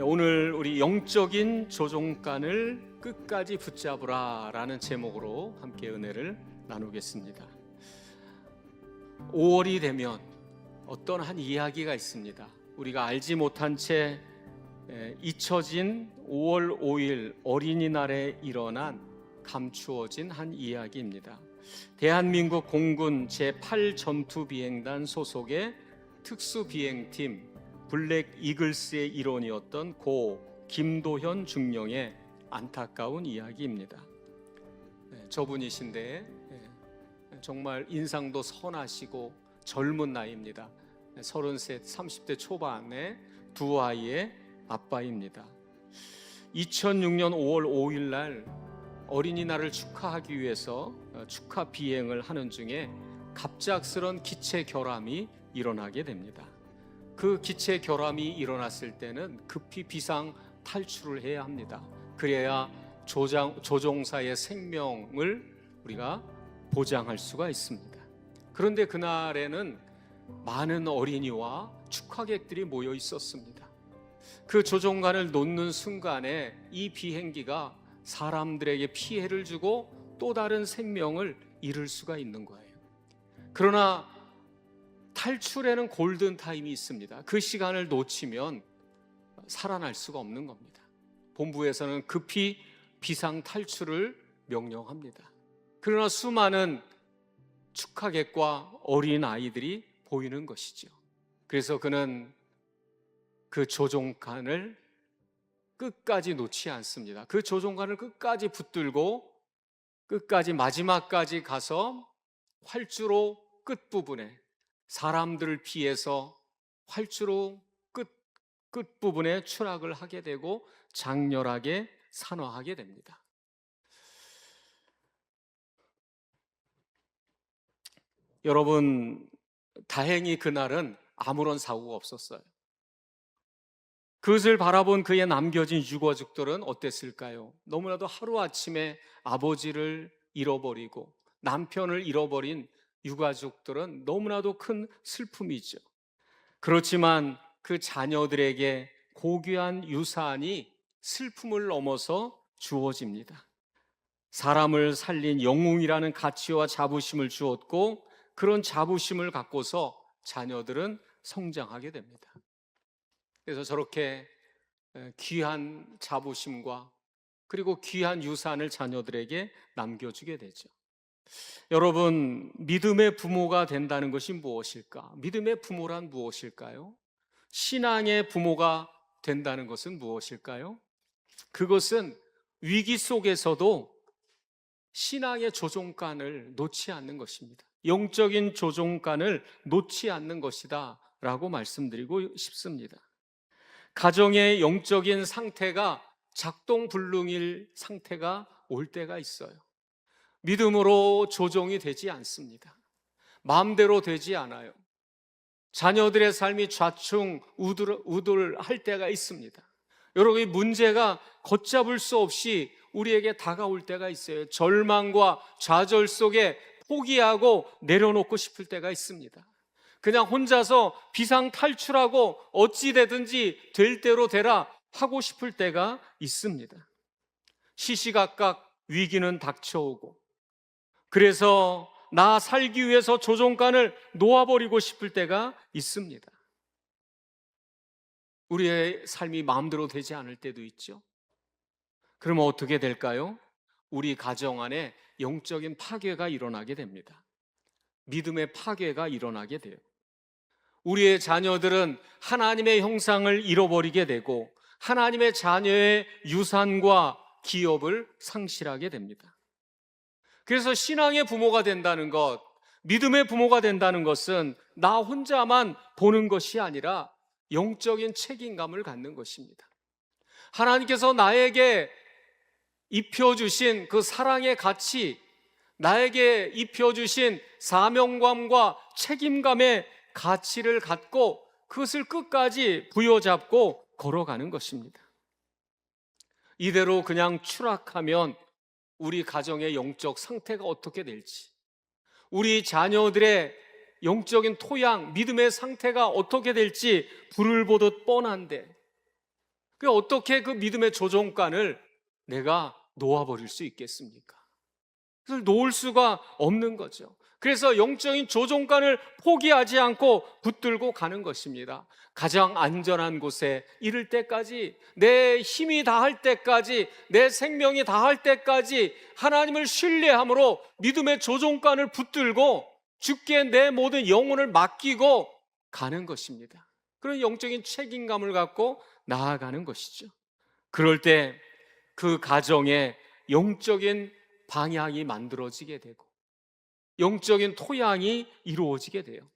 오늘 우리 영적인 조종간을 끝까지 붙잡으라 라는 제목으로 함께 은혜를 나누겠습니다. 5월이 되면 어떤 한 이야기가 있습니다. 우리가 알지 못한 채 잊혀진 5월 5일 어린이날에 일어난 감추어진 한 이야기입니다. 대한민국 공군 제8전투비행단 소속의 특수비행팀 블랙 이글스의 일원이었던 고 김도현 중령의 안타까운 이야기입니다. 저분이신데 정말 인상도 선하시고 젊은 나이입니다. 33, 30대 초반의 두 아이의 아빠입니다. 2006년 5월 5일 날 어린이날을 축하하기 위해서 축하 비행을 하는 중에 갑작스런 기체 결함이 일어나게 됩니다. 그 기체 결함이 일어났을 때는 급히 비상 탈출을 해야 합니다. 그래야 조종사의 생명을 우리가 보장할 수가 있습니다. 그런데 그날에는 많은 어린이와 축하객들이 모여 있었습니다. 그 조종관을 놓는 순간에 이 비행기가 사람들에게 피해를 주고 또 다른 생명을 잃을 수가 있는 거예요. 그러나 탈출에는 골든타임이 있습니다. 그 시간을 놓치면 살아날 수가 없는 겁니다. 본부에서는 급히 비상 탈출을 명령합니다. 그러나 수많은 축하객과 어린 아이들이 보이는 것이죠. 그래서 그는 그 조종관을 끝까지 놓지 않습니다. 그 조종관을 끝까지 붙들고 끝까지 마지막까지 가서 활주로 끝부분에 사람들을 피해서 활주로 끝부분에 추락을 하게 되고 장렬하게 산화하게 됩니다. 여러분, 다행히 그날은 아무런 사고가 없었어요. 그것을 바라본 그의 남겨진 유가족들은 어땠을까요? 너무나도 하루아침에 아버지를 잃어버리고 남편을 잃어버린 유가족들은 너무나도 큰 슬픔이죠. 그렇지만 그 자녀들에게 고귀한 유산이 슬픔을 넘어서 주어집니다. 사람을 살린 영웅이라는 가치와 자부심을 주었고 그런 자부심을 갖고서 자녀들은 성장하게 됩니다. 그래서 저렇게 귀한 자부심과 그리고 귀한 유산을 자녀들에게 남겨주게 되죠. 여러분, 믿음의 부모가 된다는 것이 무엇일까? 믿음의 부모란 무엇일까요? 신앙의 부모가 된다는 것은 무엇일까요? 그것은 위기 속에서도 신앙의 조종간을 놓지 않는 것입니다. 영적인 조종간을 놓지 않는 것이다 라고 말씀드리고 싶습니다. 가정의 영적인 상태가 작동불능일 상태가 올 때가 있어요. 믿음으로 조종이 되지 않습니다. 마음대로 되지 않아요. 자녀들의 삶이 좌충우돌할 때가 있습니다. 여러분, 이 문제가 걷잡을 수 없이 우리에게 다가올 때가 있어요. 절망과 좌절 속에 포기하고 내려놓고 싶을 때가 있습니다. 그냥 혼자서 비상 탈출하고 어찌 되든지 될 대로 되라 하고 싶을 때가 있습니다. 시시각각 위기는 닥쳐오고 그래서 나 살기 위해서 조종간을 놓아버리고 싶을 때가 있습니다. 우리의 삶이 마음대로 되지 않을 때도 있죠. 그러면 어떻게 될까요? 우리 가정 안에 영적인 파괴가 일어나게 됩니다. 믿음의 파괴가 일어나게 돼요. 우리의 자녀들은 하나님의 형상을 잃어버리게 되고 하나님의 자녀의 유산과 기업을 상실하게 됩니다. 그래서 신앙의 부모가 된다는 것, 믿음의 부모가 된다는 것은 나 혼자만 보는 것이 아니라 영적인 책임감을 갖는 것입니다. 하나님께서 나에게 입혀주신 그 사랑의 가치, 나에게 입혀주신 사명감과 책임감의 가치를 갖고 그것을 끝까지 부여잡고 걸어가는 것입니다. 이대로 그냥 추락하면 우리 가정의 영적 상태가 어떻게 될지, 우리 자녀들의 영적인 토양, 믿음의 상태가 어떻게 될지 불을 보듯 뻔한데 어떻게 그 믿음의 조종간을 내가 놓아버릴 수 있겠습니까? 그걸 놓을 수가 없는 거죠. 그래서 영적인 조종간을 포기하지 않고 붙들고 가는 것입니다. 가장 안전한 곳에 이를 때까지, 내 힘이 다할 때까지, 내 생명이 다할 때까지 하나님을 신뢰함으로 믿음의 조종간을 붙들고 주께 내 모든 영혼을 맡기고 가는 것입니다. 그런 영적인 책임감을 갖고 나아가는 것이죠. 그럴 때 그 가정에 영적인 방향이 만들어지게 되고 영적인 토양이 이루어지게 돼요.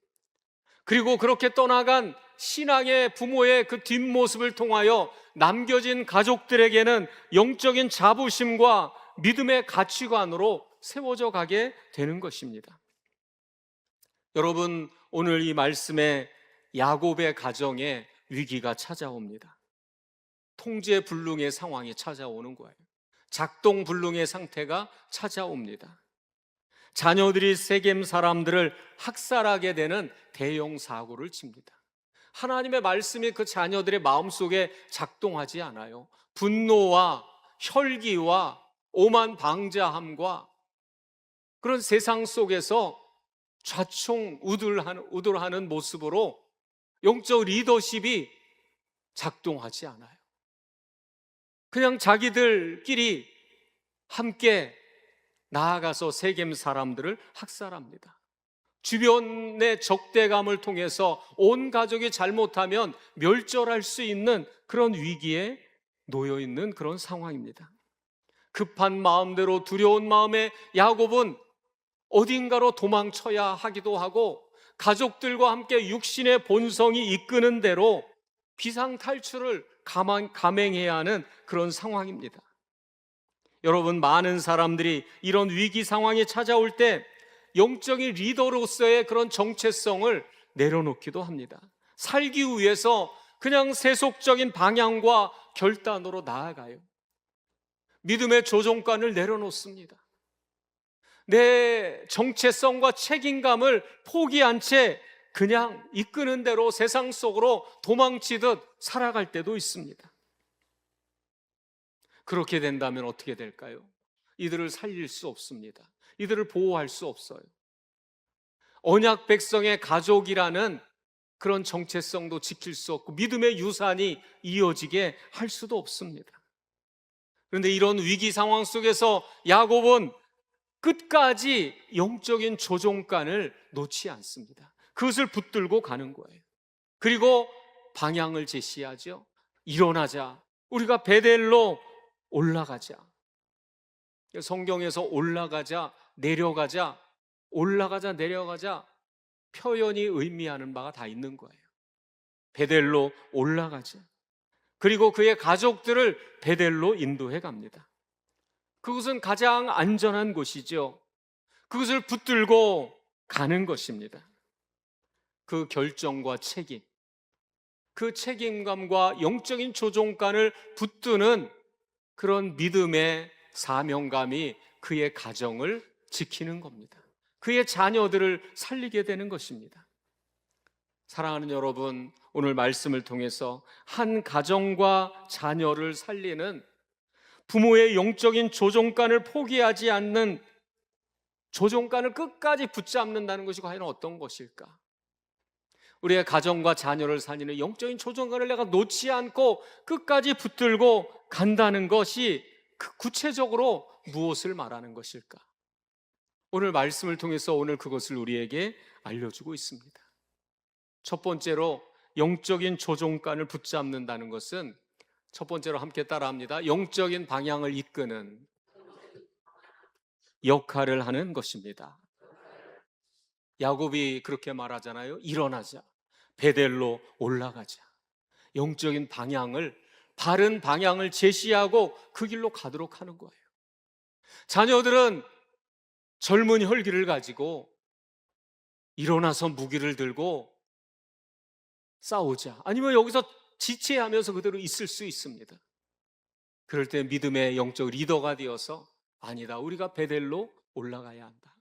그리고 그렇게 떠나간 신앙의 부모의 그 뒷모습을 통하여 남겨진 가족들에게는 영적인 자부심과 믿음의 가치관으로 세워져 가게 되는 것입니다. 여러분, 오늘 이 말씀에 야곱의 가정에 위기가 찾아옵니다. 통제불능의 상황이 찾아오는 거예요. 작동불능의 상태가 찾아옵니다. 자녀들이 세겜 사람들을 학살하게 되는 대형 사고를 칩니다. 하나님의 말씀이 그 자녀들의 마음속에 작동하지 않아요. 분노와 혈기와 오만 방자함과 그런 세상 속에서 좌충우돌하는 모습으로 영적 리더십이 작동하지 않아요. 그냥 자기들끼리 함께 나아가서 세겜 사람들을 학살합니다. 주변의 적대감을 통해서 온 가족이 잘못하면 멸절할 수 있는 그런 위기에 놓여 있는 그런 상황입니다. 급한 마음대로 두려운 마음에 야곱은 어딘가로 도망쳐야 하기도 하고 가족들과 함께 육신의 본성이 이끄는 대로 비상탈출을 감행해야 하는 그런 상황입니다. 여러분, 많은 사람들이 이런 위기 상황이 찾아올 때 영적인 리더로서의 그런 정체성을 내려놓기도 합니다. 살기 위해서 그냥 세속적인 방향과 결단으로 나아가요. 믿음의 조종관을 내려놓습니다. 내 정체성과 책임감을 포기한 채 그냥 이끄는 대로 세상 속으로 도망치듯 살아갈 때도 있습니다. 그렇게 된다면 어떻게 될까요? 이들을 살릴 수 없습니다. 이들을 보호할 수 없어요. 언약 백성의 가족이라는 그런 정체성도 지킬 수 없고 믿음의 유산이 이어지게 할 수도 없습니다. 그런데 이런 위기 상황 속에서 야곱은 끝까지 영적인 조종관을 놓지 않습니다. 그것을 붙들고 가는 거예요. 그리고 방향을 제시하죠. 일어나자. 우리가 베델로 올라가자. 성경에서 올라가자, 내려가자, 올라가자, 내려가자 표현이 의미하는 바가 다 있는 거예요. 베델로 올라가자. 그리고 그의 가족들을 베델로 인도해 갑니다. 그것은 가장 안전한 곳이죠. 그것을 붙들고 가는 것입니다. 그 결정과 책임, 그 책임감과 영적인 조종관을 붙드는 그런 믿음의 사명감이 그의 가정을 지키는 겁니다. 그의 자녀들을 살리게 되는 것입니다. 사랑하는 여러분, 오늘 말씀을 통해서 한 가정과 자녀를 살리는 부모의 영적인 조종관을 포기하지 않는 조종관을 끝까지 붙잡는다는 것이 과연 어떤 것일까? 우리의 가정과 자녀를 살리는 영적인 조종관을 내가 놓지 않고 끝까지 붙들고 간다는 것이 구체적으로 무엇을 말하는 것일까? 오늘 말씀을 통해서 오늘 그것을 우리에게 알려주고 있습니다. 첫 번째로 영적인 조종관을 붙잡는다는 것은 첫 번째로 함께 따라합니다. 영적인 방향을 이끄는 역할을 하는 것입니다. 야곱이 그렇게 말하잖아요. 일어나자. 베델로 올라가자. 영적인 방향을, 바른 방향을 제시하고 그 길로 가도록 하는 거예요. 자녀들은 젊은 혈기를 가지고 일어나서 무기를 들고 싸우자. 아니면 여기서 지체하면서 그대로 있을 수 있습니다. 그럴 때 믿음의 영적 리더가 되어서 아니다. 우리가 베델로 올라가야 한다.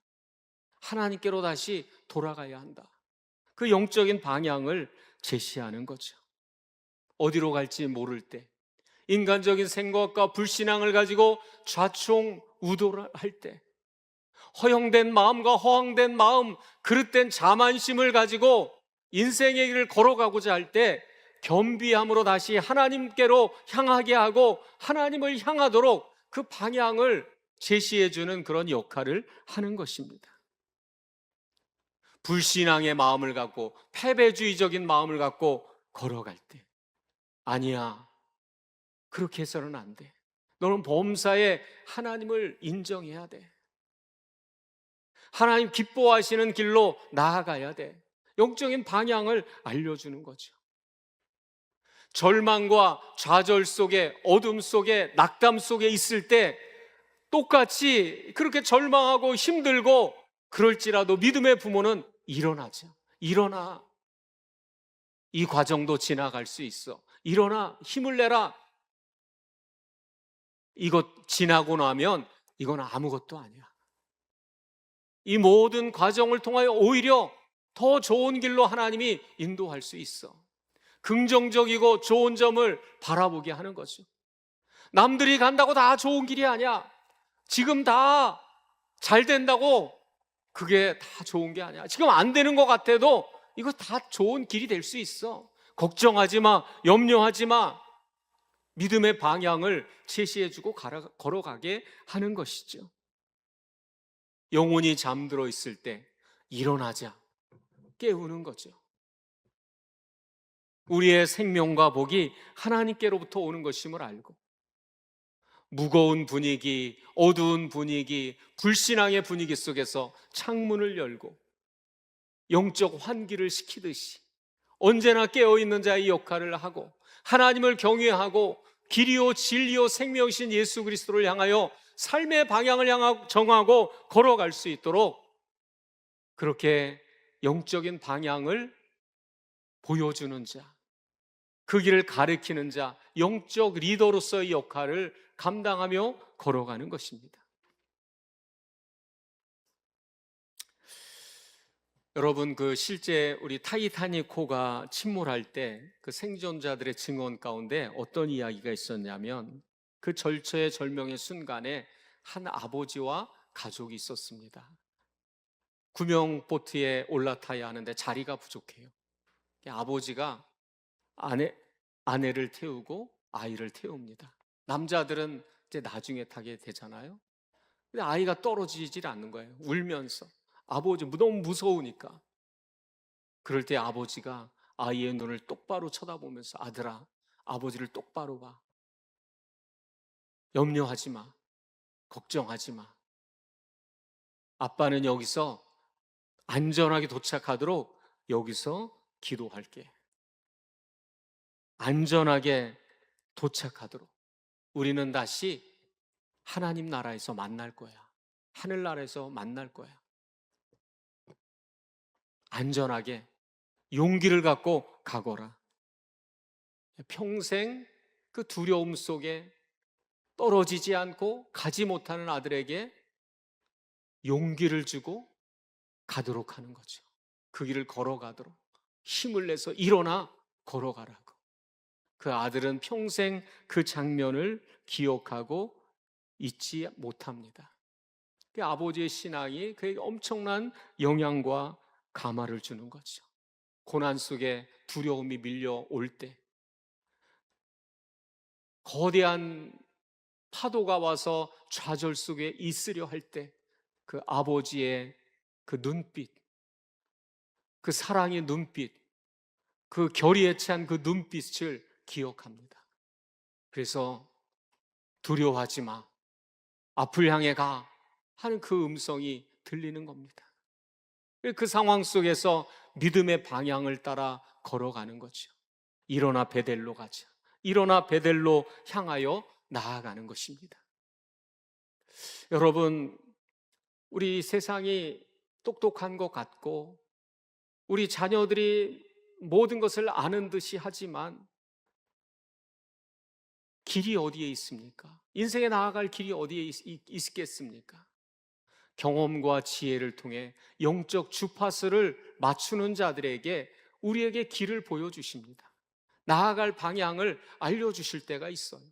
하나님께로 다시 돌아가야 한다. 그 영적인 방향을 제시하는 거죠. 어디로 갈지 모를 때, 인간적인 생각과 불신앙을 가지고 좌충우돌을 할 때, 허영된 마음과 허황된 마음, 그릇된 자만심을 가지고 인생의 길을 걸어가고자 할 때 겸비함으로 다시 하나님께로 향하게 하고 하나님을 향하도록 그 방향을 제시해주는 그런 역할을 하는 것입니다. 불신앙의 마음을 갖고 패배주의적인 마음을 갖고 걸어갈 때, 아니야, 그렇게 해서는 안 돼. 너는 범사에 하나님을 인정해야 돼. 하나님 기뻐하시는 길로 나아가야 돼. 영적인 방향을 알려주는 거죠. 절망과 좌절 속에, 어둠 속에, 낙담 속에 있을 때 똑같이 그렇게 절망하고 힘들고 그럴지라도 믿음의 부모는 일어나죠. 일어나. 이 과정도 지나갈 수 있어. 일어나. 힘을 내라. 이것 지나고 나면 이건 아무것도 아니야. 이 모든 과정을 통하여 오히려 더 좋은 길로 하나님이 인도할 수 있어. 긍정적이고 좋은 점을 바라보게 하는 거죠. 남들이 간다고 다 좋은 길이 아니야. 지금 다 잘 된다고 그게 다 좋은 게 아니야. 지금 안 되는 것 같아도 이거 다 좋은 길이 될 수 있어. 걱정하지 마. 염려하지 마. 믿음의 방향을 제시해주고 걸어가게 하는 것이죠. 영혼이 잠들어 있을 때 일어나자, 깨우는 거죠. 우리의 생명과 복이 하나님께로부터 오는 것임을 알고, 무거운 분위기, 어두운 분위기, 불신앙의 분위기 속에서 창문을 열고 영적 환기를 시키듯이 언제나 깨어있는 자의 역할을 하고 하나님을 경외하고 길이요 진리요 생명이신 예수 그리스도를 향하여 삶의 방향을 정하고 걸어갈 수 있도록 그렇게 영적인 방향을 보여주는 자, 그 길을 가리키는 자, 영적 리더로서의 역할을 감당하며 걸어가는 것입니다. 여러분, 실제 우리 타이타닉호가 침몰할 때 그 생존자들의 증언 가운데 어떤 이야기가 있었냐면, 그 절체절명의 순간에 한 아버지와 가족이 있었습니다. 구명 보트에 올라타야 하는데 자리가 부족해요. 아버지가 아내를 태우고 아이를 태웁니다. 남자들은 이제 나중에 타게 되잖아요. 근데 아이가 떨어지질 않는 거예요. 울면서. 아버지 너무 무서우니까. 그럴 때 아버지가 아이의 눈을 똑바로 쳐다보면서, 아들아, 아버지를 똑바로 봐. 염려하지 마. 걱정하지 마. 아빠는 여기서 안전하게 도착하도록 여기서 기도할게. 안전하게 도착하도록 우리는 다시 하나님 나라에서 만날 거야. 하늘나라에서 만날 거야. 안전하게 용기를 갖고 가거라. 평생 그 두려움 속에 떨어지지 않고 가지 못하는 아들에게 용기를 주고 가도록 하는 거죠. 그 길을 걸어가도록 힘을 내서 일어나 걸어가라고. 그 아들은 평생 그 장면을 기억하고 잊지 못합니다. 그 아버지의 신앙이 그에게 엄청난 영향과 감화를 주는 거죠. 고난 속에 두려움이 밀려올 때, 거대한 파도가 와서 좌절 속에 있으려 할 때, 그 아버지의 그 눈빛, 그 사랑의 눈빛, 그 결의에 찬 그 눈빛을 기억합니다. 그래서 두려워하지 마, 앞을 향해 가 하는 그 음성이 들리는 겁니다. 그 상황 속에서 믿음의 방향을 따라 걸어가는 거죠. 일어나 베델로 가자. 일어나 베델로 향하여 나아가는 것입니다. 여러분, 우리 세상이 똑똑한 것 같고 우리 자녀들이 모든 것을 아는 듯이 하지만 길이 어디에 있습니까? 인생에 나아갈 길이 어디에 있겠습니까? 경험과 지혜를 통해 영적 주파수를 맞추는 자들에게 우리에게 길을 보여주십니다. 나아갈 방향을 알려주실 때가 있어요.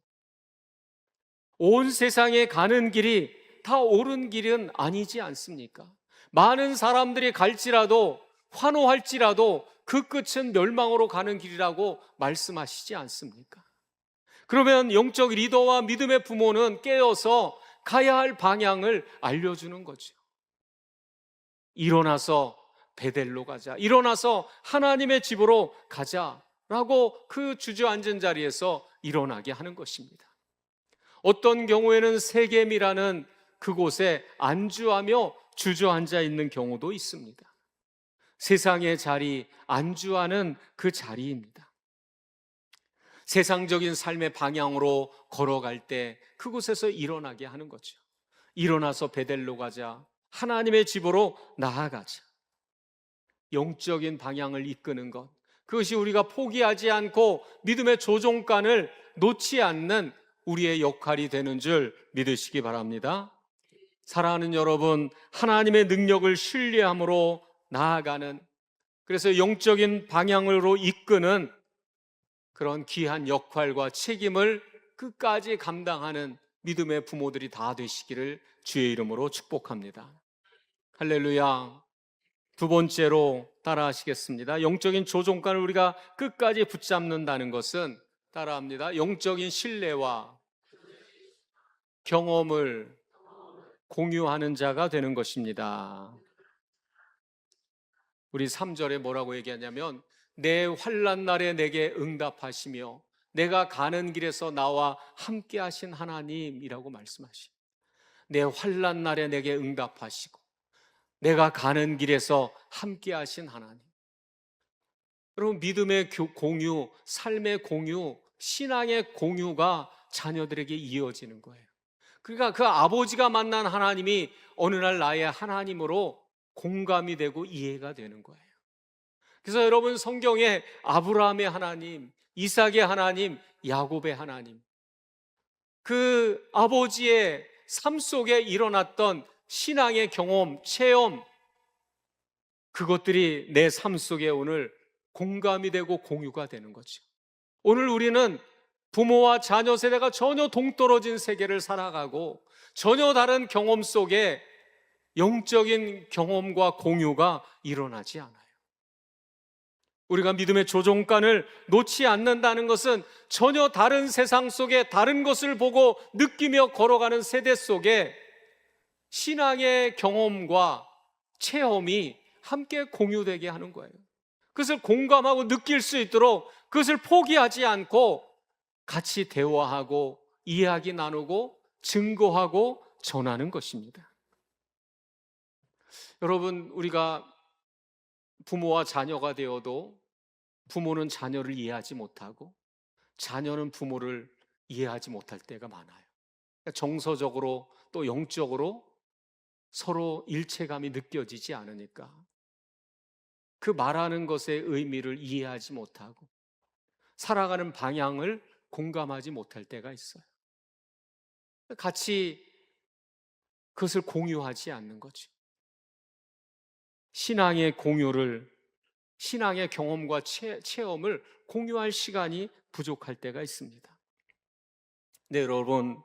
온 세상에 가는 길이 다 옳은 길은 아니지 않습니까? 많은 사람들이 갈지라도, 환호할지라도 그 끝은 멸망으로 가는 길이라고 말씀하시지 않습니까? 그러면 영적 리더와 믿음의 부모는 깨어서 가야 할 방향을 알려주는 거죠. 일어나서 베델로 가자, 일어나서 하나님의 집으로 가자라고 그 주저앉은 자리에서 일어나게 하는 것입니다. 어떤 경우에는 세겜이라는 그곳에 안주하며 주저앉아 있는 경우도 있습니다. 세상의 자리, 안주하는 그 자리입니다. 세상적인 삶의 방향으로 걸어갈 때 그곳에서 일어나게 하는 거죠. 일어나서 베델로 가자, 하나님의 집으로 나아가자. 영적인 방향을 이끄는 것, 그것이 우리가 포기하지 않고 믿음의 조종간을 놓지 않는 우리의 역할이 되는 줄 믿으시기 바랍니다. 사랑하는 여러분, 하나님의 능력을 신뢰함으로 나아가는, 그래서 영적인 방향으로 이끄는 그런 귀한 역할과 책임을 끝까지 감당하는 믿음의 부모들이 다 되시기를 주의 이름으로 축복합니다. 할렐루야. 두 번째로 따라하시겠습니다. 영적인 조종관을 우리가 끝까지 붙잡는다는 것은, 따라합니다, 영적인 신뢰와 경험을 공유하는 자가 되는 것입니다. 우리 3절에 뭐라고 얘기하냐면, 내 환난 날에 내게 응답하시며 내가 가는 길에서 나와 함께 하신 하나님이라고 말씀하십니다. 내 환난 날에 내게 응답하시고 내가 가는 길에서 함께 하신 하나님. 여러분, 믿음의 공유, 삶의 공유, 신앙의 공유가 자녀들에게 이어지는 거예요. 그러니까 그 아버지가 만난 하나님이 어느 날 나의 하나님으로 공감이 되고 이해가 되는 거예요. 그래서 여러분, 성경에 아브라함의 하나님, 이삭의 하나님, 야곱의 하나님, 그 아버지의 삶 속에 일어났던 신앙의 경험, 체험, 그것들이 내 삶 속에 오늘 공감이 되고 공유가 되는 거죠. 오늘 우리는 부모와 자녀 세대가 전혀 동떨어진 세계를 살아가고 전혀 다른 경험 속에 영적인 경험과 공유가 일어나지 않아요. 우리가 믿음의 조종간을 놓지 않는다는 것은 전혀 다른 세상 속에 다른 것을 보고 느끼며 걸어가는 세대 속에 신앙의 경험과 체험이 함께 공유되게 하는 거예요. 그것을 공감하고 느낄 수 있도록 그것을 포기하지 않고 같이 대화하고 이야기 나누고 증거하고 전하는 것입니다. 여러분, 우리가 부모와 자녀가 되어도 부모는 자녀를 이해하지 못하고 자녀는 부모를 이해하지 못할 때가 많아요. 정서적으로 또 영적으로 서로 일체감이 느껴지지 않으니까 그 말하는 것의 의미를 이해하지 못하고 살아가는 방향을 공감하지 못할 때가 있어요. 같이 그것을 공유하지 않는 거죠. 신앙의 공유를, 신앙의 경험과 체험을 공유할 시간이 부족할 때가 있습니다. 네, 여러분,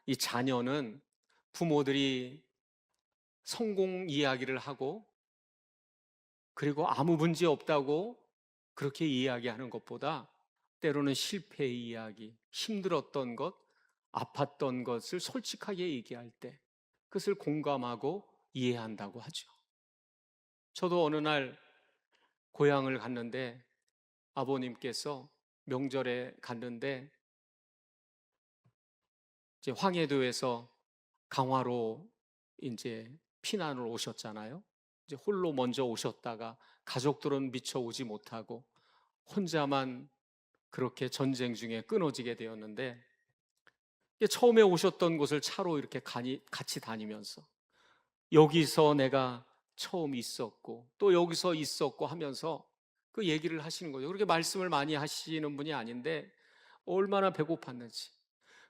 이 자녀는 부모들이 성공 이야기를 하고 그리고 아무 문제 없다고 그렇게 이야기하는 것보다 때로는 실패의 이야기, 힘들었던 것, 아팠던 것을 솔직하게 얘기할 때 그것을 공감하고 이해한다고 하죠. 저도 어느 날 고향을 갔는데 아버님께서 명절에 갔는데 이제 황해도에서 강화로 이제 피난을 오셨잖아요. 이제 홀로 먼저 오셨다가 가족들은 미처 오지 못하고 혼자만 그렇게 전쟁 중에 끊어지게 되었는데, 처음에 오셨던 곳을 차로 이렇게 같이 다니면서 여기서 내가 처음 있었고 또 여기서 있었고 하면서 그 얘기를 하시는 거죠. 그렇게 말씀을 많이 하시는 분이 아닌데 얼마나 배고팠는지,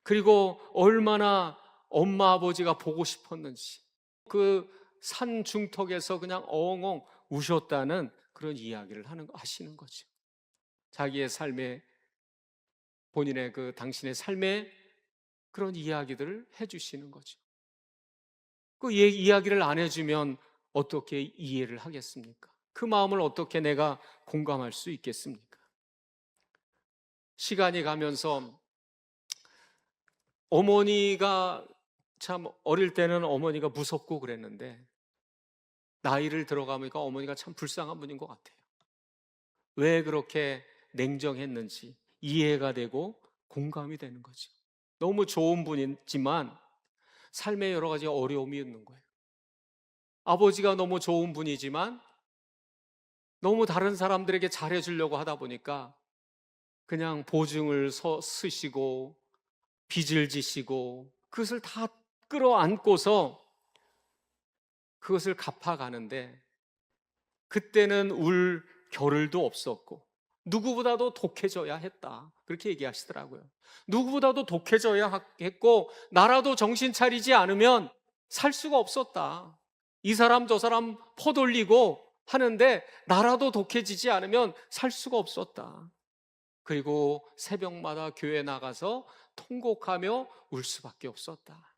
그리고 얼마나 엄마 아버지가 보고 싶었는지, 그 산 중턱에서 그냥 엉엉 우셨다는 그런 이야기를 하시는 거죠. 자기의 삶에, 본인의 그 당신의 삶에 그런 이야기들을 해주시는 거죠. 그 이야기를 안 해주면 어떻게 이해를 하겠습니까? 그 마음을 어떻게 내가 공감할 수 있겠습니까? 시간이 가면서 어머니가, 참 어릴 때는 어머니가 무섭고 그랬는데 나이를 들어가니까 어머니가 참 불쌍한 분인 것 같아요. 왜 그렇게 냉정했는지 이해가 되고 공감이 되는 거죠. 너무 좋은 분이지만 삶에 여러 가지 어려움이 있는 거예요. 아버지가 너무 좋은 분이지만 너무 다른 사람들에게 잘해주려고 하다 보니까 그냥 보증을 쓰시고 빚을 지시고 그것을 다 끌어안고서 그것을 갚아가는데, 그때는 울 겨를도 없었고 누구보다도 독해져야 했다, 그렇게 얘기하시더라고요. 누구보다도 독해져야 했고 나라도 정신 차리지 않으면 살 수가 없었다. 이 사람 저 사람 퍼돌리고 하는데 나라도 독해지지 않으면 살 수가 없었다. 그리고 새벽마다 교회 나가서 통곡하며 울 수밖에 없었다.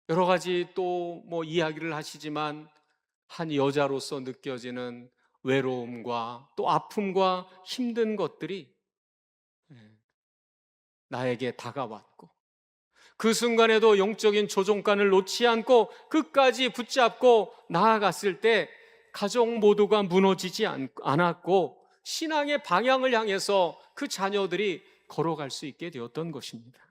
여러 가지 또 뭐 이야기를 하시지만 한 여자로서 느껴지는 외로움과 또 아픔과 힘든 것들이 나에게 다가왔고, 그 순간에도 영적인 조종관을 놓지 않고 끝까지 붙잡고 나아갔을 때 가족 모두가 무너지지 않았고 신앙의 방향을 향해서 그 자녀들이 걸어갈 수 있게 되었던 것입니다.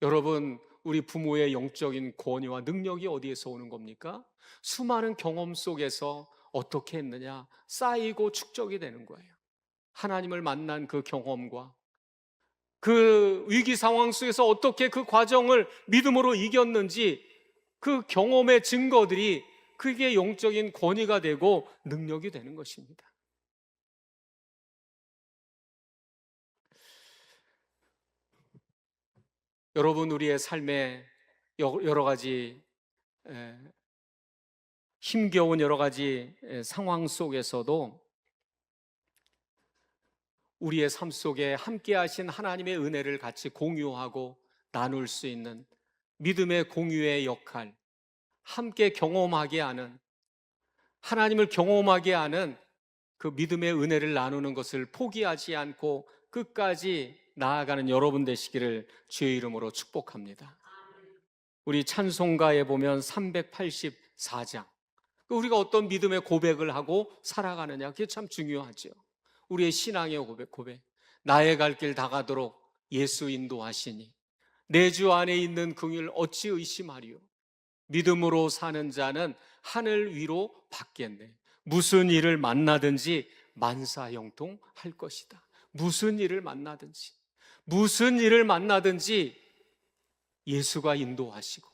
여러분, 우리 부모의 영적인 권위와 능력이 어디에서 오는 겁니까? 수많은 경험 속에서 어떻게 했느냐, 쌓이고 축적이 되는 거예요. 하나님을 만난 그 경험과 그 위기 상황 속에서 어떻게 그 과정을 믿음으로 이겼는지, 그 경험의 증거들이 그게 영적인 권위가 되고 능력이 되는 것입니다. 여러분, 우리의 삶에 여러 가지 힘겨운 여러 가지 상황 속에서도 우리의 삶 속에 함께 하신 하나님의 은혜를 같이 공유하고 나눌 수 있는 믿음의 공유의 역할, 함께 경험하게 하는, 하나님을 경험하게 하는 그 믿음의 은혜를 나누는 것을 포기하지 않고 끝까지 나아가는 여러분 되시기를 주의 이름으로 축복합니다. 우리 찬송가에 보면 384장, 우리가 어떤 믿음의 고백을 하고 살아가느냐, 그게 참 중요하죠. 우리의 신앙의 고백. 나의 갈 길 다가도록 예수 인도하시니 내 주 안에 있는 긍휼 어찌 의심하리요. 믿음으로 사는 자는 하늘 위로 받겠네. 무슨 일을 만나든지 만사형통할 것이다. 무슨 일을 만나든지 예수가 인도하시고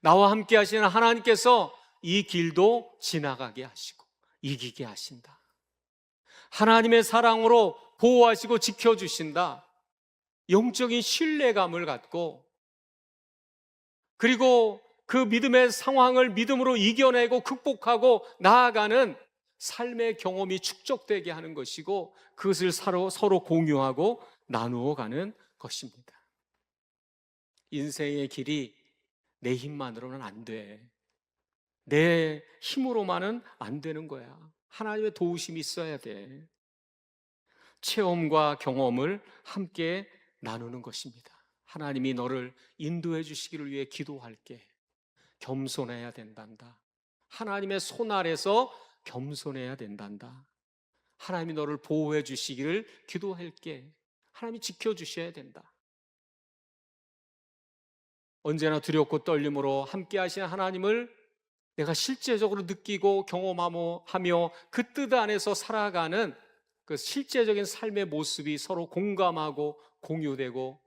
나와 함께 하시는 하나님께서 이 길도 지나가게 하시고 이기게 하신다. 하나님의 사랑으로 보호하시고 지켜주신다. 영적인 신뢰감을 갖고, 그리고 그 믿음의 상황을 믿음으로 이겨내고 극복하고 나아가는 삶의 경험이 축적되게 하는 것이고, 그것을 서로 공유하고 나누어 가는 것입니다. 인생의 길이 내 힘만으로는 안 돼. 내 힘으로만은 안 되는 거야. 하나님의 도우심이 있어야 돼. 체험과 경험을 함께 나누는 것입니다. 하나님이 너를 인도해 주시기를 위해 기도할게. 겸손해야 된단다. 하나님의 손 아래서 겸손해야 된단다. 하나님이 너를 보호해 주시기를 기도할게. 하나님이 지켜주셔야 된다. 언제나 두렵고 떨림으로 함께 하시는 하나님을 내가 실제적으로 느끼고 경험하며 그 뜻 안에서 살아가는 그 실제적인 삶의 모습이 서로 공감하고 공유되고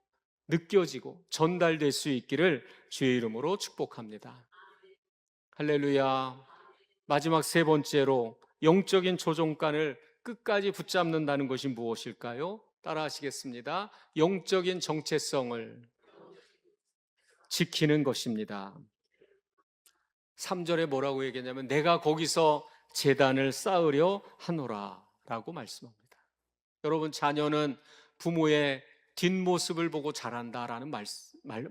느껴지고 전달될 수 있기를 주의 이름으로 축복합니다. 할렐루야. 마지막 세 번째로 영적인 조종관을 끝까지 붙잡는다는 것이 무엇일까요? 따라 하시겠습니다. 영적인 정체성을 지키는 것입니다. 3절에 뭐라고 얘기했냐면 내가 거기서 제단을 쌓으려 하노라 라고 말씀합니다. 여러분, 자녀는 부모의 뒷모습을 보고 자란다라는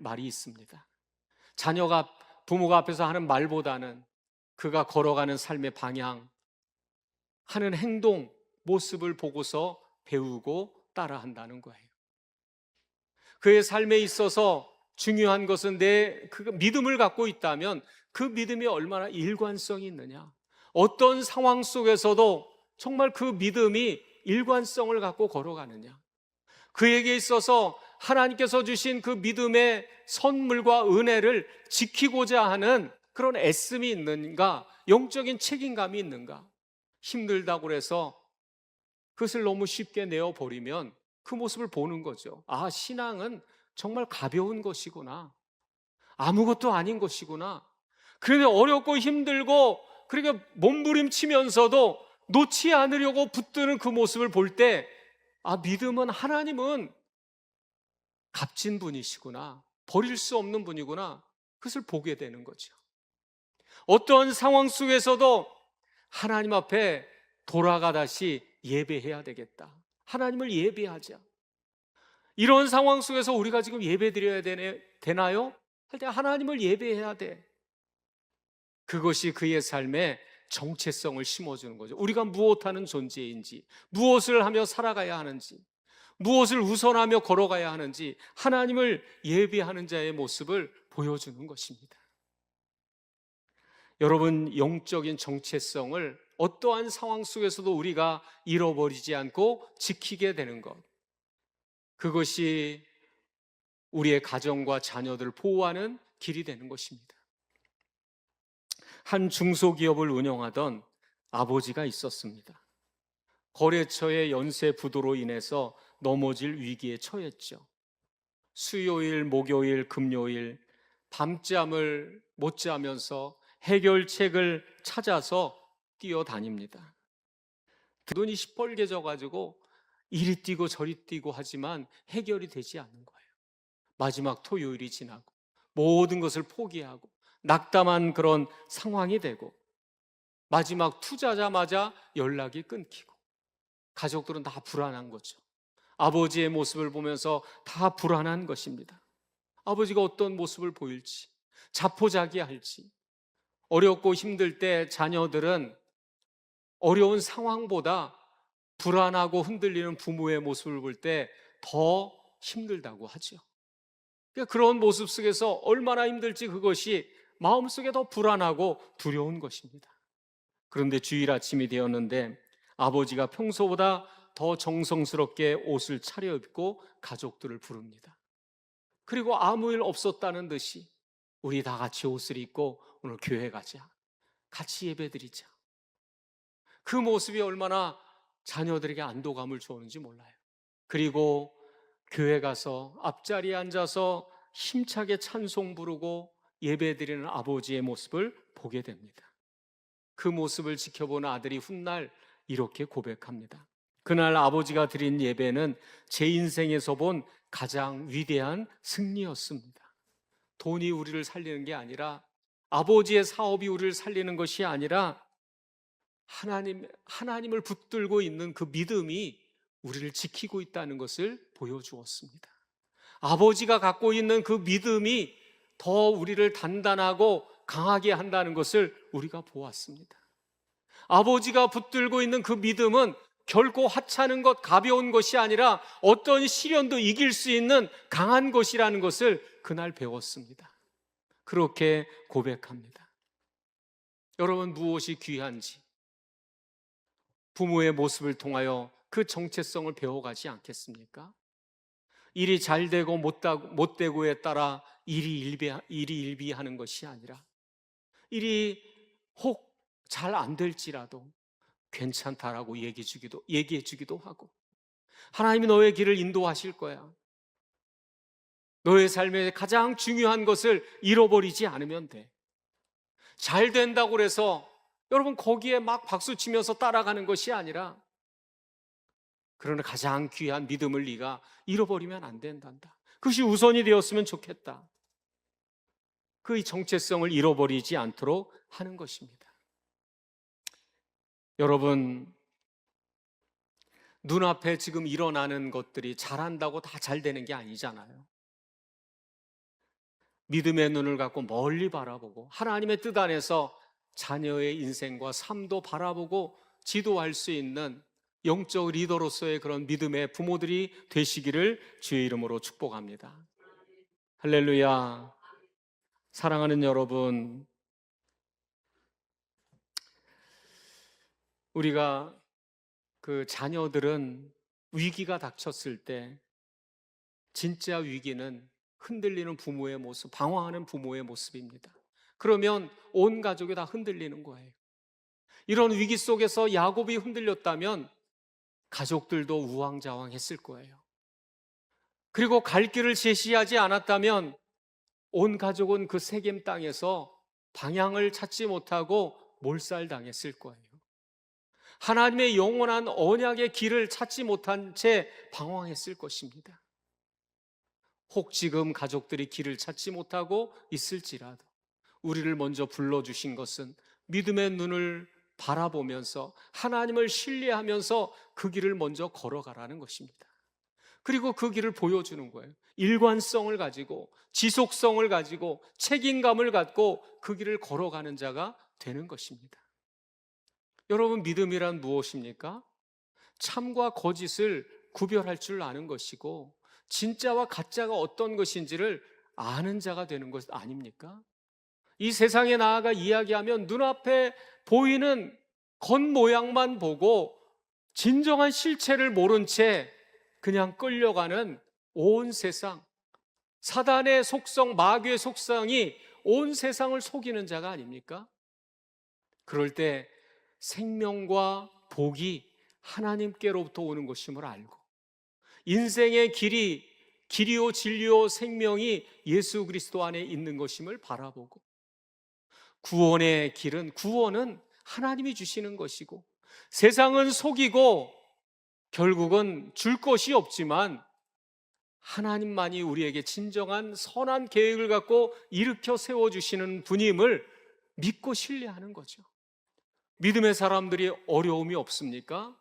말이 있습니다. 자녀가 부모가 앞에서 하는 말보다는 그가 걸어가는 삶의 방향, 하는 행동, 모습을 보고서 배우고 따라한다는 거예요. 그의 삶에 있어서 중요한 것은 그 믿음을 갖고 있다면 그 믿음이 얼마나 일관성이 있느냐, 어떤 상황 속에서도 정말 그 믿음이 일관성을 갖고 걸어가느냐, 그에게 있어서 하나님께서 주신 그 믿음의 선물과 은혜를 지키고자 하는 그런 애씀이 있는가, 영적인 책임감이 있는가. 힘들다고 해서 그것을 너무 쉽게 내어버리면 그 모습을 보는 거죠. 아, 신앙은 정말 가벼운 것이구나, 아무것도 아닌 것이구나. 그런데 어렵고 힘들고 그렇게 몸부림치면서도 놓지 않으려고 붙드는 그 모습을 볼 때, 아, 믿음은, 하나님은 값진 분이시구나, 버릴 수 없는 분이구나, 그것을 보게 되는 거죠. 어떤 상황 속에서도 하나님 앞에 돌아가 다시 예배해야 되겠다, 하나님을 예배하자. 이런 상황 속에서 우리가 지금 예배 드려야 되나요? 할 때 하나님을 예배해야 돼. 그것이 그의 삶에 정체성을 심어주는 거죠. 우리가 무엇하는 존재인지, 무엇을 하며 살아가야 하는지, 무엇을 우선하며 걸어가야 하는지, 하나님을 예배하는 자의 모습을 보여주는 것입니다. 여러분, 영적인 정체성을 어떠한 상황 속에서도 우리가 잃어버리지 않고 지키게 되는 것, 그것이 우리의 가정과 자녀들을 보호하는 길이 되는 것입니다. 한 중소기업을 운영하던 아버지가 있었습니다. 거래처의 연쇄 부도로 인해서 넘어질 위기에 처했죠. 수요일, 목요일, 금요일 밤잠을 못 자면서 해결책을 찾아서 뛰어다닙니다. 돈이 시뻘개져 가지고 이리 뛰고 저리 뛰고 하지만 해결이 되지 않는 거예요. 마지막 토요일이 지나고 모든 것을 포기하고 낙담한 그런 상황이 되고, 마지막 투자자마자 연락이 끊기고, 가족들은 다 불안한 거죠. 아버지의 모습을 보면서 다 불안한 것입니다. 아버지가 어떤 모습을 보일지, 자포자기할지. 어렵고 힘들 때 자녀들은 어려운 상황보다 불안하고 흔들리는 부모의 모습을 볼 때 더 힘들다고 하죠. 그러니까 그런 모습 속에서 얼마나 힘들지, 그것이 마음속에 더 불안하고 두려운 것입니다. 그런데 주일 아침이 되었는데 아버지가 평소보다 더 정성스럽게 옷을 차려입고 가족들을 부릅니다. 그리고 아무 일 없었다는 듯이 우리 다 같이 옷을 입고 오늘 교회 가자, 같이 예배드리자. 그 모습이 얼마나 자녀들에게 안도감을 주었는지 몰라요. 그리고 교회 가서 앞자리에 앉아서 힘차게 찬송 부르고 예배드리는 아버지의 모습을 보게 됩니다. 그 모습을 지켜보는 아들이 훗날 이렇게 고백합니다. 그날 아버지가 드린 예배는 제 인생에서 본 가장 위대한 승리였습니다. 돈이 우리를 살리는 게 아니라, 아버지의 사업이 우리를 살리는 것이 아니라 하나님을 붙들고 있는 그 믿음이 우리를 지키고 있다는 것을 보여주었습니다. 아버지가 갖고 있는 그 믿음이 더 우리를 단단하고 강하게 한다는 것을 우리가 보았습니다. 아버지가 붙들고 있는 그 믿음은 결코 하찮은 것, 가벼운 것이 아니라 어떤 시련도 이길 수 있는 강한 것이라는 것을 그날 배웠습니다. 그렇게 고백합니다. 여러분, 무엇이 귀한지 부모의 모습을 통하여 그 정체성을 배워가지 않겠습니까? 일이 잘 되고 못 되고에 따라 일이 일비하는 것이 아니라, 일이 혹 잘 안 될지라도 괜찮다라고 얘기해 주기도 하고, 하나님이 너의 길을 인도하실 거야, 너의 삶에 가장 중요한 것을 잃어버리지 않으면 돼. 잘 된다고 해서 여러분 거기에 막 박수 치면서 따라가는 것이 아니라, 그러나 가장 귀한 믿음을 네가 잃어버리면 안 된단다. 그것이 우선이 되었으면 좋겠다. 그 정체성을 잃어버리지 않도록 하는 것입니다. 여러분, 눈앞에 지금 일어나는 것들이 잘한다고 다 잘 되는 게 아니잖아요. 믿음의 눈을 갖고 멀리 바라보고 하나님의 뜻 안에서 자녀의 인생과 삶도 바라보고 지도할 수 있는 영적 리더로서의 그런 믿음의 부모들이 되시기를 주의 이름으로 축복합니다. 할렐루야. 사랑하는 여러분, 우리가 그 자녀들은 위기가 닥쳤을 때 진짜 위기는 흔들리는 부모의 모습, 방황하는 부모의 모습입니다. 그러면 온 가족이 다 흔들리는 거예요. 이런 위기 속에서 야곱이 흔들렸다면 가족들도 우왕좌왕했을 거예요. 그리고 갈 길을 제시하지 않았다면 온 가족은 그 세겜 땅에서 방향을 찾지 못하고 몰살당했을 거예요. 하나님의 영원한 언약의 길을 찾지 못한 채 방황했을 것입니다. 혹 지금 가족들이 길을 찾지 못하고 있을지라도 우리를 먼저 불러주신 것은 믿음의 눈을 바라보면서 하나님을 신뢰하면서 그 길을 먼저 걸어가라는 것입니다. 그리고 그 길을 보여주는 거예요. 일관성을 가지고 지속성을 가지고 책임감을 갖고 그 길을 걸어가는 자가 되는 것입니다. 여러분, 믿음이란 무엇입니까? 참과 거짓을 구별할 줄 아는 것이고 진짜와 가짜가 어떤 것인지를 아는 자가 되는 것 아닙니까? 이 세상에 나아가 이야기하면 눈앞에 보이는 겉모양만 보고 진정한 실체를 모른 채 그냥 끌려가는 온 세상, 사단의 속성, 마귀의 속성이 온 세상을 속이는 자가 아닙니까? 그럴 때 생명과 복이 하나님께로부터 오는 것임을 알고 인생의 길이요 진리요 생명이 예수 그리스도 안에 있는 것임을 바라보고 구원은 하나님이 주시는 것이고 세상은 속이고 결국은 줄 것이 없지만 하나님만이 우리에게 진정한 선한 계획을 갖고 일으켜 세워주시는 분임을 믿고 신뢰하는 거죠. 믿음의 사람들이 어려움이 없습니까?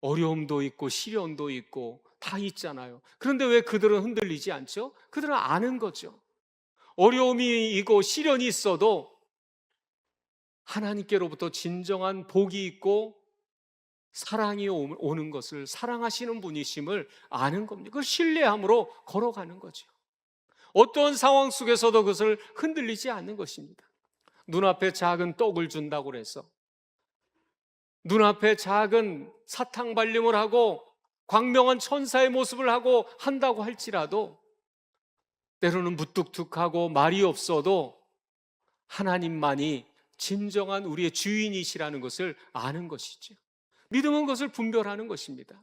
어려움도 있고 시련도 있고 다 있잖아요. 그런데 왜 그들은 흔들리지 않죠? 그들은 아는 거죠. 어려움이 있고 시련이 있어도 하나님께로부터 진정한 복이 있고 사랑이 오는 것을 사랑하시는 분이심을 아는 겁니다. 그걸 신뢰함으로 걸어가는 거죠. 어떤 상황 속에서도 그것을 흔들리지 않는 것입니다. 눈앞에 작은 떡을 준다고 해서 눈앞에 작은 사탕 발림을 하고 광명한 천사의 모습을 하고 한다고 할지라도 때로는 무뚝뚝하고 말이 없어도 하나님만이 진정한 우리의 주인이시라는 것을 아는 것이죠. 믿음은 그것을 분별하는 것입니다.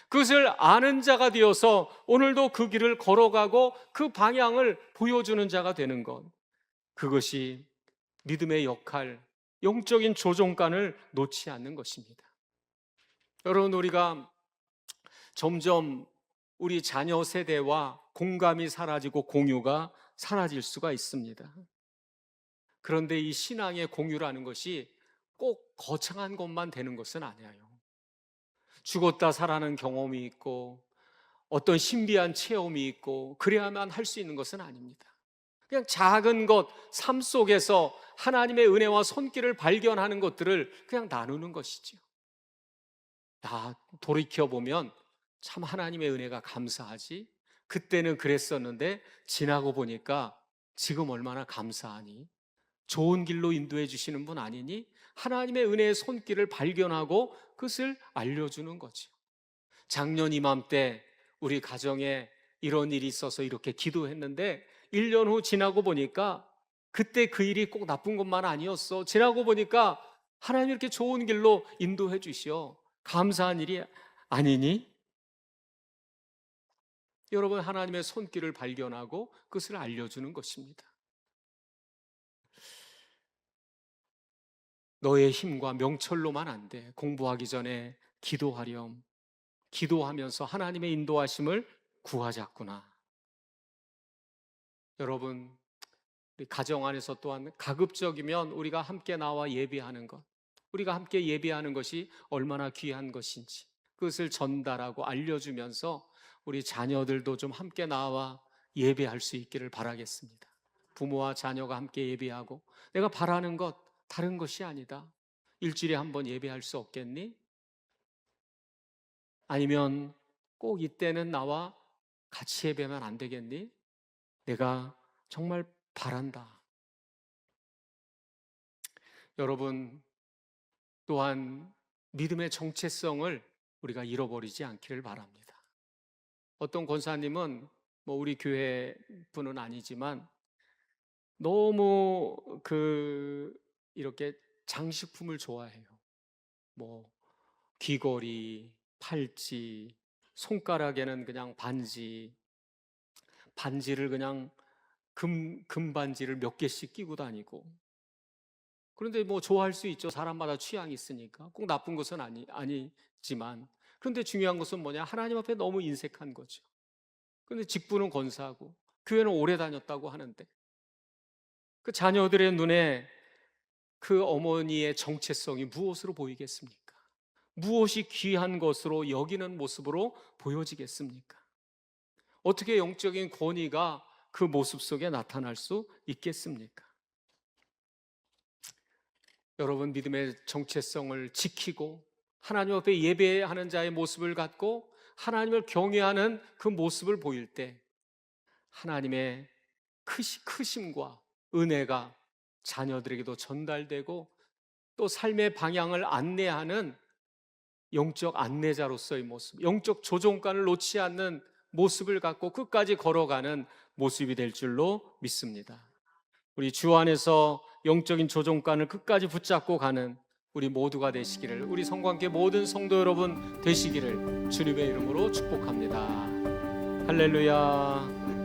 그것을 아는 자가 되어서 오늘도 그 길을 걸어가고 그 방향을 보여주는 자가 되는 것, 그것이 믿음의 역할, 영적인 조종간을 놓지 않는 것입니다. 여러분, 우리가 점점 우리 자녀 세대와 공감이 사라지고 공유가 사라질 수가 있습니다. 그런데 이 신앙의 공유라는 것이 꼭 거창한 것만 되는 것은 아니에요. 죽었다 살아난 경험이 있고 어떤 신비한 체험이 있고 그래야만 할 수 있는 것은 아닙니다. 그냥 작은 것, 삶 속에서 하나님의 은혜와 손길을 발견하는 것들을 그냥 나누는 것이죠. 돌이켜보면 참 하나님의 은혜가 감사하지, 그때는 그랬었는데 지나고 보니까 지금 얼마나 감사하니, 좋은 길로 인도해 주시는 분 아니니, 하나님의 은혜의 손길을 발견하고 그것을 알려주는 거죠. 작년 이맘때 우리 가정에 이런 일이 있어서 이렇게 기도했는데 1년 후 지나고 보니까 그때 그 일이 꼭 나쁜 것만 아니었어. 지나고 보니까 하나님이 이렇게 좋은 길로 인도해 주시어. 감사한 일이 아니니? 여러분, 하나님의 손길을 발견하고 그것을 알려주는 것입니다. 너의 힘과 명철로만 안 돼. 공부하기 전에 기도하렴. 기도하면서 하나님의 인도하심을 구하자꾸나. 여러분, 우리 가정 안에서 또한 가급적이면 우리가 함께 나와 예배하는 것, 우리가 함께 예배하는 것이 얼마나 귀한 것인지 뜻을 전달하고 알려주면서 우리 자녀들도 좀 함께 나와 예배할 수 있기를 바라겠습니다. 부모와 자녀가 함께 예배하고, 내가 바라는 것 다른 것이 아니다. 일주일에 한 번 예배할 수 없겠니? 아니면 꼭 이때는 나와 같이 예배하면 안 되겠니? 내가 정말 바란다. 여러분, 또한 믿음의 정체성을 우리가 잃어버리지 않기를 바랍니다. 어떤 권사님은 우리 교회 분은 아니지만 너무 이렇게 장식품을 좋아해요. 뭐 귀걸이, 팔찌, 손가락에는 그냥 반지를 그냥 금반지를 몇 개씩 끼고 다니고. 그런데 좋아할 수 있죠. 사람마다 취향이 있으니까. 꼭 나쁜 것은 아니지만. 그런데 중요한 것은 뭐냐? 하나님 앞에 너무 인색한 거죠. 그런데 직분은 권사하고 교회는 오래 다녔다고 하는데, 그 자녀들의 눈에 그 어머니의 정체성이 무엇으로 보이겠습니까? 무엇이 귀한 것으로 여기는 모습으로 보여지겠습니까? 어떻게 영적인 권위가 그 모습 속에 나타날 수 있겠습니까? 여러분, 믿음의 정체성을 지키고 하나님 앞에 예배하는 자의 모습을 갖고 하나님을 경외하는 그 모습을 보일 때 하나님의 크심과 은혜가 자녀들에게도 전달되고, 또 삶의 방향을 안내하는 영적 안내자로서의 모습, 영적 조종관을 놓지 않는 모습을 갖고 끝까지 걸어가는 모습이 될 줄로 믿습니다. 우리 주 안에서 영적인 조종관을 끝까지 붙잡고 가는 우리 모두가 되시기를, 우리 성관계 모든 성도 여러분 되시기를 주님의 이름으로 축복합니다. 할렐루야.